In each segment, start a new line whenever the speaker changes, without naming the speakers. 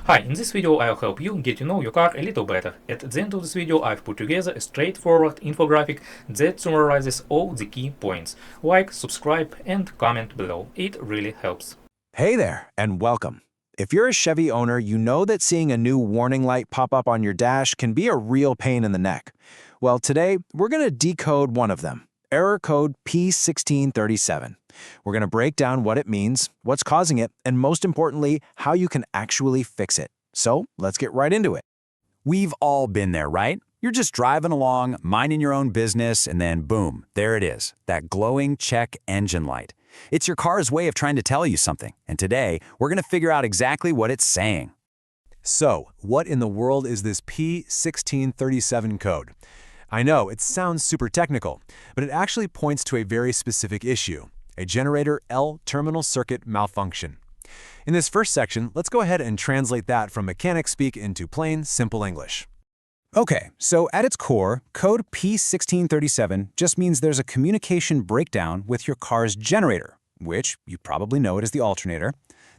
Hi, in this video I'll help you get to know your car a little better. At the end of this video I've put together a straightforward infographic that summarizes all the key points. Like, subscribe and comment below. It really helps.
Hey there, and welcome. If you're a Chevy owner, you know that seeing a new warning light pop up on your dash can be a real pain in the neck. Well, today we're going to decode one of them, error code P1637. We're going to break down what it means, what's causing it, and most importantly, how you can actually fix it. So let's get right into it.
We've all been there, right? You're just driving along, minding your own business, and then boom, there it is, that glowing check engine light. It's your car's way of trying to tell you something, and today we're going to figure out exactly what it's saying.
So, what in the world is this P1637 code? I know, it sounds super technical, but it actually points to a very specific issue, a generator L terminal circuit malfunction. In this first section, let's go ahead and translate that from mechanic speak into plain, simple English. Okay, so at its core, code P1637 just means there's a communication breakdown with your car's generator, which you probably know it as the alternator.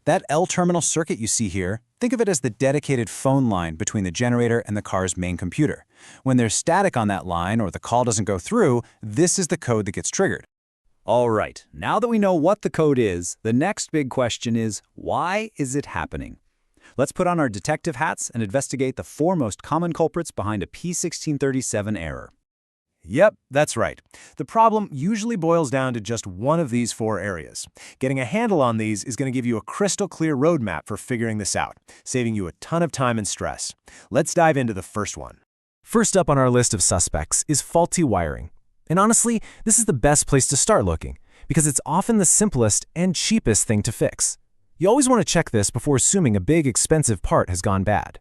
That L-terminal circuit you see here, think of it as the dedicated phone line between the generator and the car's main computer. When there's static on that line or the call doesn't go through, this is the code that gets triggered.
All right, now that we know what the code is, the next big question is, why is it happening? Let's put on our detective hats and investigate the four most common culprits behind a P1637 error.
Yep, that's right. The problem usually boils down to just one of these four areas. Getting a handle on these is going to give you a crystal clear roadmap for figuring this out, saving you a ton of time and stress. Let's dive into the first one. First up on our list of suspects is faulty wiring. And honestly, this is the best place to start looking, because it's often the simplest and cheapest thing to fix. You always want to check this before assuming a big, expensive part has gone bad.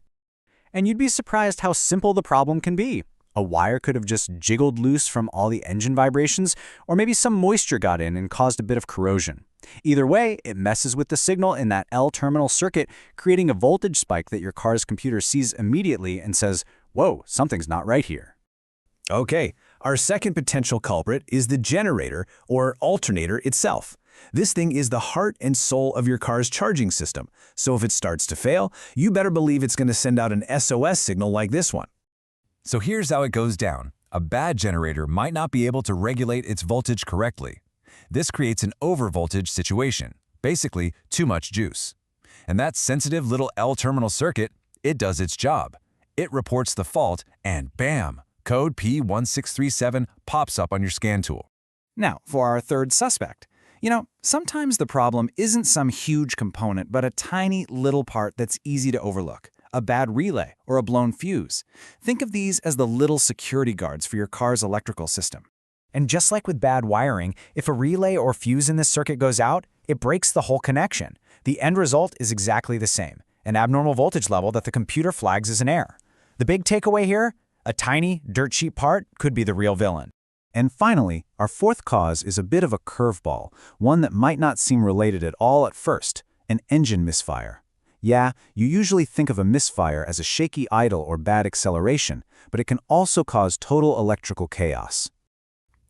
And you'd be surprised how simple the problem can be. A wire could have just jiggled loose from all the engine vibrations, or maybe some moisture got in and caused a bit of corrosion. Either way, it messes with the signal in that L-terminal circuit, creating a voltage spike that your car's computer sees immediately and says, "Whoa, something's not right here."
Okay, our second potential culprit is the generator or alternator itself. This thing is the heart and soul of your car's charging system, so if it starts to fail, you better believe it's going to send out an SOS signal like this one.
So here's how it goes down. A bad generator might not be able to regulate its voltage correctly. This creates an overvoltage situation, basically too much juice. And that sensitive little L-terminal circuit, it does its job. It reports the fault and bam, code P1637 pops up on your scan tool.
Now, for our third suspect. Sometimes the problem isn't some huge component, but a tiny little part that's easy to overlook. A bad relay or a blown fuse. Think of these as the little security guards for your car's electrical system. And just like with bad wiring, if a relay or fuse in this circuit goes out, it breaks the whole connection. The end result is exactly the same, an abnormal voltage level that the computer flags as an error. The big takeaway here? A tiny, dirt cheap part could be the real villain. And finally, our fourth cause is a bit of a curveball, one that might not seem related at all at first, an engine misfire. Yeah, you usually think of a misfire as a shaky idle or bad acceleration, but it can also cause total electrical chaos.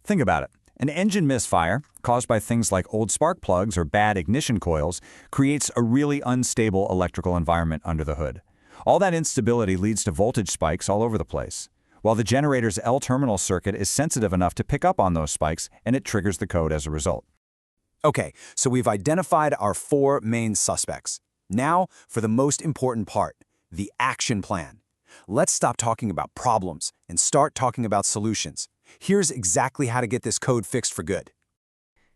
Think about it. An engine misfire, caused by things like old spark plugs or bad ignition coils, creates a really unstable electrical environment under the hood. All that instability leads to voltage spikes all over the place, while the generator's L-terminal circuit is sensitive enough to pick up on those spikes, and it triggers the code as a result.
Okay, so we've identified our four main suspects. Now, for the most important part, the action plan. Let's stop talking about problems and start talking about solutions. Here's exactly how to get this code fixed for good.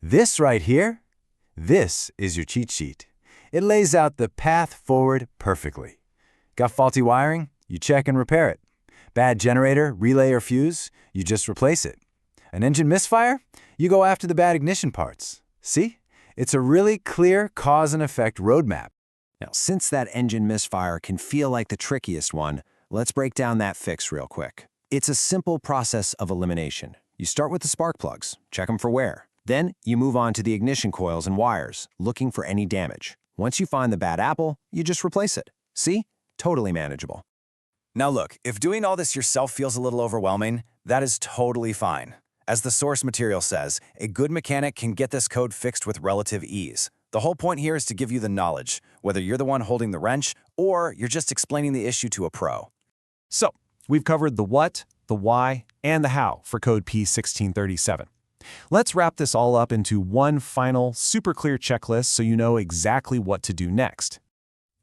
This right here, this is your cheat sheet. It lays out the path forward perfectly. Got faulty wiring? You check and repair it. Bad generator, relay, or fuse? You just replace it. An engine misfire? You go after the bad ignition parts. See? It's a really clear cause and effect roadmap. Now, since that engine misfire can feel like the trickiest one, let's break down that fix real quick. It's a simple process of elimination. You start with the spark plugs, check them for wear. Then you move on to the ignition coils and wires, looking for any damage. Once you find the bad apple, you just replace it. See? Totally manageable. Now look, if doing all this yourself feels a little overwhelming, that is totally fine. As the source material says, a good mechanic can get this code fixed with relative ease. The whole point here is to give you the knowledge, whether you're the one holding the wrench or you're just explaining the issue to a pro.
So, we've covered the what, the why, and the how for code P1637. Let's wrap this all up into one final, super clear checklist so you know exactly what to do next.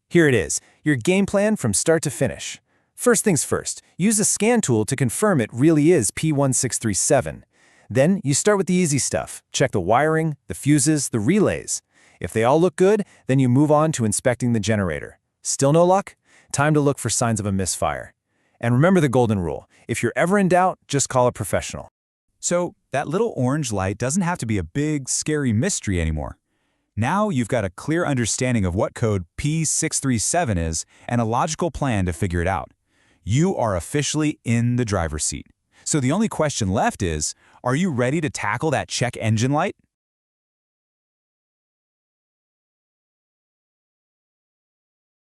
Here it is, your game plan from start to finish. First things first, use a scan tool to confirm it really is P1637. Then you start with the easy stuff. Check the wiring, the fuses, the relays. If they all look good, then you move on to inspecting the generator. Still no luck? Time to look for signs of a misfire. And remember the golden rule. If you're ever in doubt, just call a professional.
So that little orange light doesn't have to be a big, scary mystery anymore. Now you've got a clear understanding of what code P637 is and a logical plan to figure it out. You are officially in the driver's seat. So the only question left is, are you ready to tackle that check engine light?